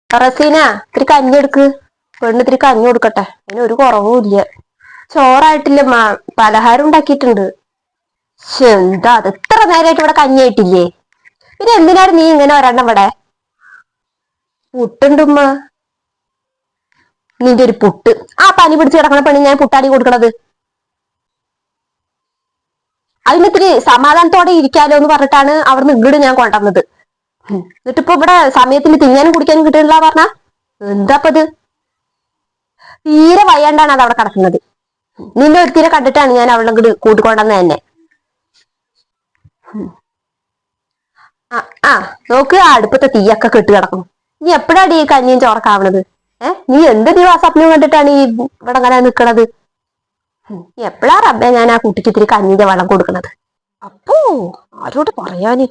റസീന ഇത്തിരി കഞ്ഞി എടുക്ക്. പെണ്ണ് ഇത്തിരി കഞ്ഞി കൊടുക്കട്ടെ. അതിന് ഒരു കുറവും ഇല്ല. ചോറായിട്ടില്ല, പലഹാരം ഉണ്ടാക്കിയിട്ടുണ്ട്. എന്താ അത് ഇത്ര നേരമായിട്ട് ഇവിടെ കഞ്ഞി ആയിട്ടില്ലേ? പിന്നെ എന്തിനാണ് നീ ഇങ്ങനെ ഒരെണ്ണം ഇവിടെ? പുട്ടുണ്ടുമ്മ. നിന്റെ ഒരു പുട്ട്. ആ പനി പിടിച്ച് കിടക്കണ പെണ്ണി ഞാൻ പുട്ടാടി കൊടുക്കണത്. അതിനിത്തിരി സമാധാനത്തോടെ ഇരിക്കാലോ എന്ന് പറഞ്ഞിട്ടാണ് അവിടുന്ന് ഇങ്ങോട്ട് ഞാൻ കൊണ്ടുവന്നത്. എന്നിട്ടിപ്പോ ഇവിടെ സമയത്തിന് തിന്നാനും കുടിക്കാനും കിട്ടണില്ല പറഞ്ഞ എന്താപ്പത്? തീരെ വയ്യാണ്ടാണ് അത് അവിടെ കിടക്കുന്നത്. നിന്നെ ഒരുത്തിനെ കണ്ടിട്ടാണ് ഞാൻ അവളെ ഇങ്ങോട്ട് കൂട്ടിക്കൊണ്ടെന്ന് തന്നെ. ആ ആ നോക്ക്, അടുപ്പത്തെ തീയൊക്കെ കെട്ട് കിടക്കണം. നീ എപ്പോഴാണ് ഈ കഞ്ഞിയും ചോറക്കാവണത്? നീ എന്ത് സ്വപ്നം കണ്ടിട്ടാണ് ഈ ഇവിടെ അങ്ങനെ നിക്കണത്? എപ്പോഴാ റബ്ബേ ഞാൻ ആ കുട്ടിക്ക് ഇത്തിരി കഞ്ഞിന്റെ വെള്ളം കൊടുക്കണത്? അപ്പോ ആരോട് പറയാന്?